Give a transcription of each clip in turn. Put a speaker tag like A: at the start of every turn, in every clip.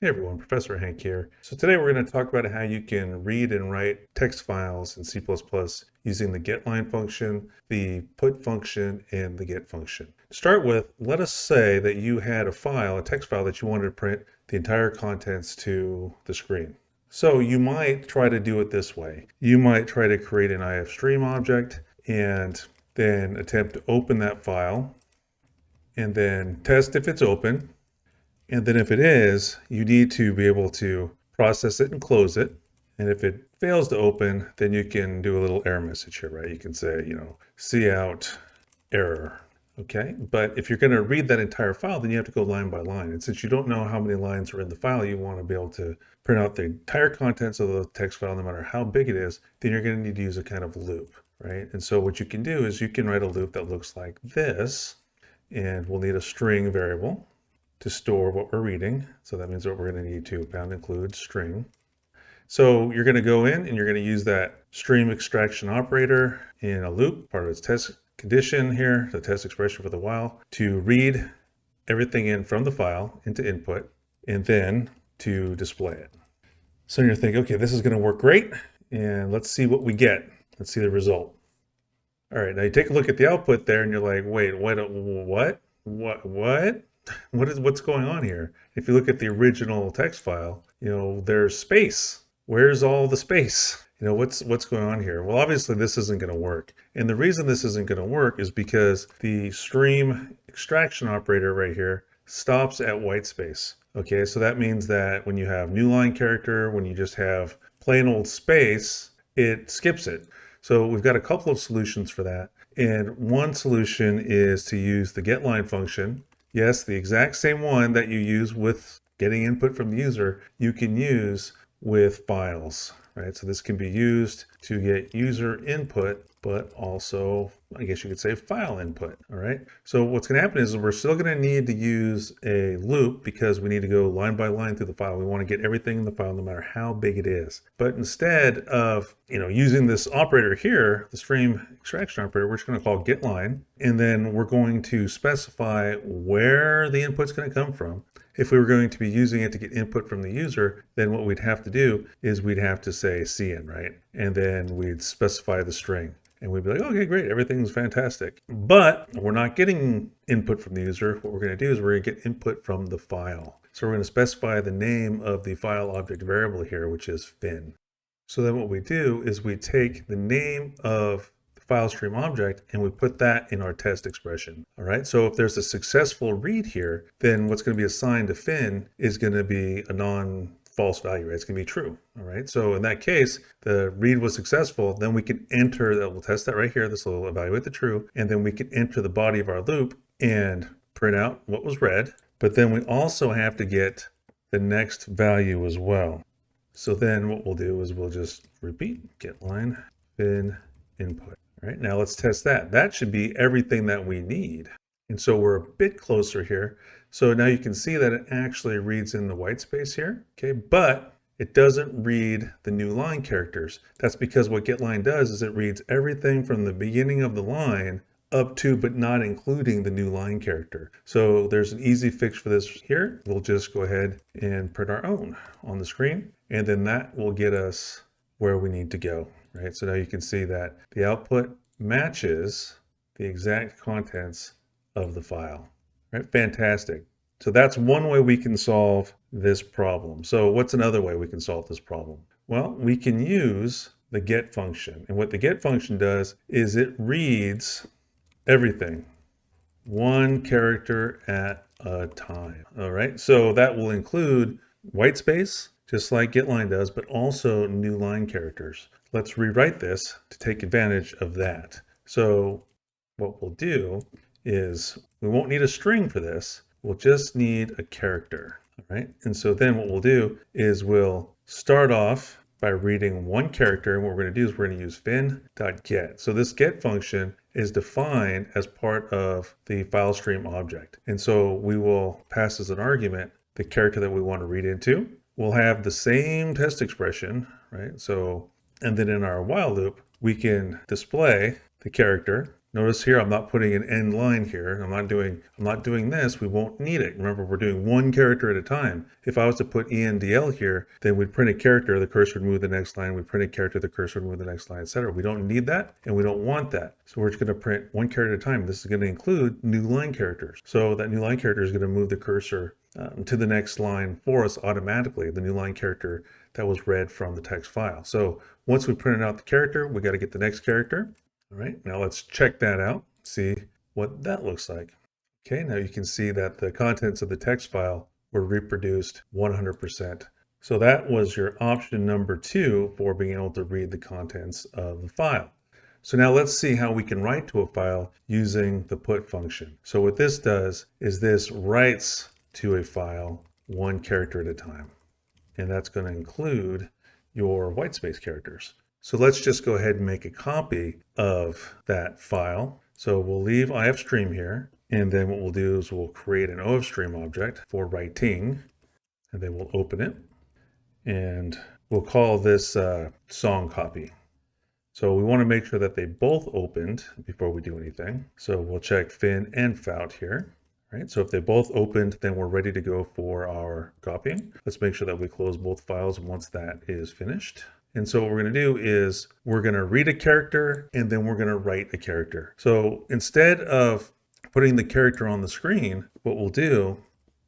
A: Hey everyone, Professor Hank here. So today we're going to talk about how you can read and write text files in C++ using the getline function, the put function, and the get function. To start with, let us say that you had a file, a text file that you wanted to print the entire contents to the screen. So you might try to do it this way. You might try to create an ifstream object and then attempt to open that file and then test if it's open. And then if it is, you need to be able to process it and close it. And if it fails to open, then you can do a little error message here, right? You can say, cout error. Okay. But if you're going to read that entire file, then you have to go line by line. And since you don't know how many lines are in the file, you want to be able to print out the entire contents of the text file, no matter how big it is, then you're going to need to use a kind of loop, right? And so what you can do is you can write a loop that looks like this, and we'll need a string variable to store what we're reading. So that means that we're going to need to pound include string. So you're going to go in and you're going to use that stream extraction operator in a loop, part of its test condition here, the test expression for the while, to read everything in from the file into input and then to display it. So you're thinking, okay, this is going to work great. And let's see what we get. Let's see the result. All right, now you take a look at the output there and you're like, wait, what? What's going on here? If you look at the original text file, there's space. Where's all the space? What's going on here? Well, obviously this isn't going to work. And the reason this isn't going to work is because the stream extraction operator right here stops at white space. Okay, so that means that when you have new line character, when you just have plain old space, it skips it. So we've got a couple of solutions for that. And one solution is to use the getline function. Yes, the exact same one that you use with getting input from the user, you can use with files, right? So this can be used to get user input, but also, I guess you could say, file input, all right? So what's going to happen is we're still going to need to use a loop because we need to go line by line through the file. We want to get everything in the file no matter how big it is. But instead of, using this operator here, the stream extraction operator, we're just going to call getline, and then we're going to specify where the input's going to come from. If we were going to be using it to get input from the user, then what we'd have to do is we'd have to say cin, right? And then we'd specify the string. And we'd be like, okay, great, everything's fantastic. But we're not getting input from the user. What we're going to do is we're going to get input from the file. So we're going to specify the name of the file object variable here, which is fin. So then what we do is we take the name of file stream object and we put that in our test expression. All right. So if there's a successful read here, then what's going to be assigned to fin is going to be a non-false value, right? It's going to be true. All right. So in that case, the read was successful. Then we can enter that. We'll test that right here. This will evaluate the true. And then we can enter the body of our loop and print out what was read. But then we also have to get the next value as well. So then what we'll do is we'll just repeat getline fin input. All right, now let's test that. That should be everything that we need. And so we're a bit closer here. So now you can see that it actually reads in the white space here, okay? But it doesn't read the new line characters. That's because what getline does is it reads everything from the beginning of the line up to, but not including the new line character. So there's an easy fix for this here. We'll just go ahead and print our own on the screen. And then that will get us where we need to go. Right, so now you can see that the output matches the exact contents of the file. Right, fantastic. So that's one way we can solve this problem. So what's another way we can solve this problem? Well, we can use the get function. And what the get function does is it reads everything, one character at a time. All right, so that will include white space, just like getline does, but also new line characters. Let's rewrite this to take advantage of that. So what we'll do is we won't need a string for this. We'll just need a character, all right? And so then what we'll do is we'll start off by reading one character. And what we're going to do is we're going to use fin.get. So this get function is defined as part of the file stream object. And so we will pass as an argument the character that we want to read into. We'll have the same test expression, right? So, and then in our while loop, we can display the character Notice here, I'm not putting an end line here. I'm not doing this. We won't need it. Remember, we're doing one character at a time. If I was to put ENDL here, then we'd print a character, the cursor would move the next line. We'd print a character, the cursor would move the next line, etc. We don't need that, and we don't want that. So we're just going to print one character at a time. This is going to include new line characters. So that new line character is going to move the cursor to the next line for us automatically, the new line character that was read from the text file. So once we printed out the character, we got to get the next character. All right, now let's check that out, see what that looks like. Okay, now you can see that the contents of the text file were reproduced 100%. So that was your option number 2 for being able to read the contents of the file. So now let's see how we can write to a file using the put function. So what this does is this writes to a file one character at a time. And that's going to include your whitespace characters. So let's just go ahead and make a copy of that file. So we'll leave ifstream here. And then what we'll do is we'll create an ofstream object for writing. And then we'll open it. And we'll call this song copy. So we want to make sure that they both opened before we do anything. So we'll check fin and faut here. Right, so if they both opened, then we're ready to go for our copying. Let's make sure that we close both files once that is finished. And so what we're going to do is we're going to read a character and then we're going to write a character. So instead of putting the character on the screen, what we'll do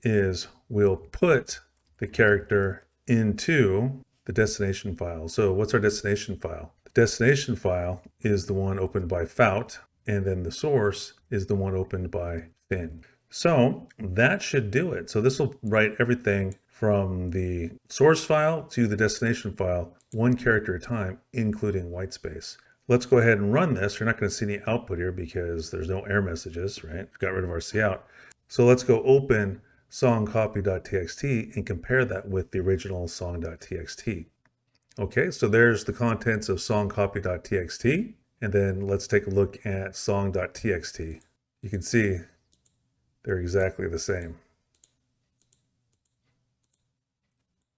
A: is we'll put the character into the destination file. So what's our destination file? The destination file is the one opened by faut, and then the source is the one opened by fin. So that should do it. So this will write everything from the source file to the destination file, one character at a time, including whitespace. Let's go ahead and run this. You're not going to see any output here because there's no error messages, right? We've got rid of our cout. So let's go open songcopy.txt and compare that with the original song.txt. Okay, so there's the contents of songcopy.txt. And then let's take a look at song.txt. You can see they're exactly the same.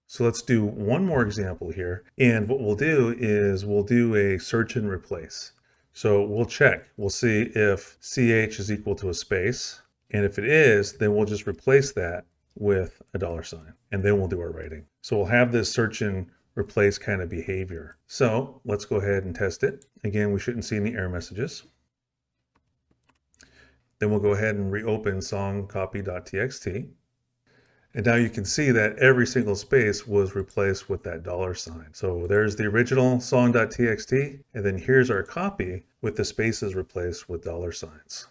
A: So let's do one more example here. And what we'll do is we'll do a search and replace. So we'll check. We'll see if CH is equal to a space. And if it is, then we'll just replace that with a $. And then we'll do our writing. So we'll have this search and replace kind of behavior. So let's go ahead and test it. Again, we shouldn't see any error messages. Then we'll go ahead and reopen songcopy.txt. And now you can see that every single space was replaced with that $. So there's the original song.txt, and then here's our copy with the spaces replaced with $.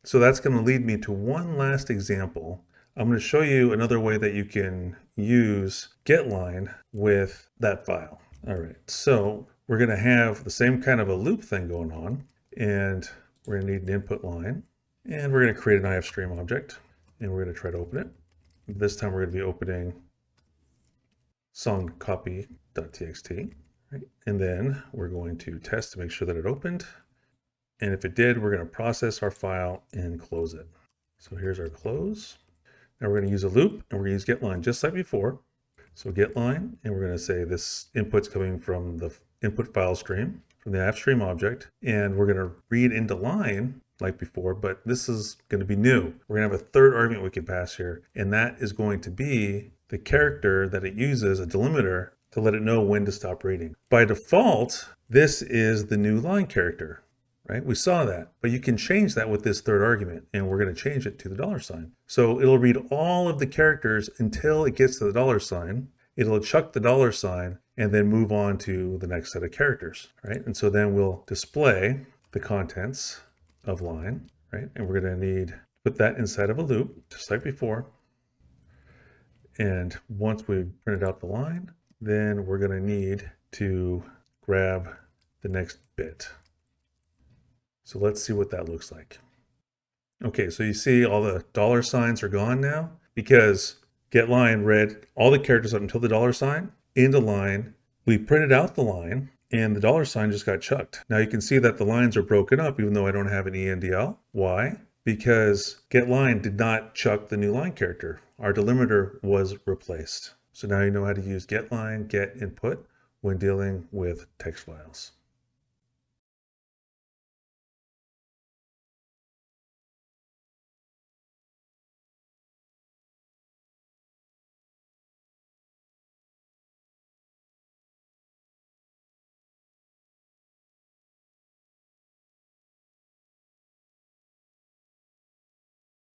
A: So that's going to lead me to one last example. I'm going to show you another way that you can use getline with that file. All right, so we're going to have the same kind of a loop thing going on, and we're going to need an input line. And we're going to create an ifstream object, and we're going to try to open it. This time we're going to be opening songcopy.txt, right? And then we're going to test to make sure that it opened. And if it did, we're going to process our file and close it. So here's our close. Now we're going to use a loop, and we're going to use getline just like before. So getline, and we're going to say this input's coming from the input file stream, from the ifstream object, and we're going to read into line like before, but this is going to be new. We're going to have a third argument we can pass here, and that is going to be the character that it uses, a delimiter, to let it know when to stop reading. By default, this is the new line character, right? We saw that, but you can change that with this third argument, and we're going to change it to the $. So it'll read all of the characters until it gets to the $. It'll chuck the $, and then move on to the next set of characters, right? And so then we'll display the contents of line, right? And we're going to need to put that inside of a loop, just like before. And once we've printed out the line, then we're going to need to grab the next bit. So let's see what that looks like. Okay, so you see all the $signs are gone now because getline read all the characters up until the $sign into line. We printed out the line, and the $sign just got chucked. Now you can see that the lines are broken up even though I don't have an ENDL. Why? Because getline did not chuck the new line character. Our delimiter was replaced. So now you know how to use getline, get input when dealing with text files.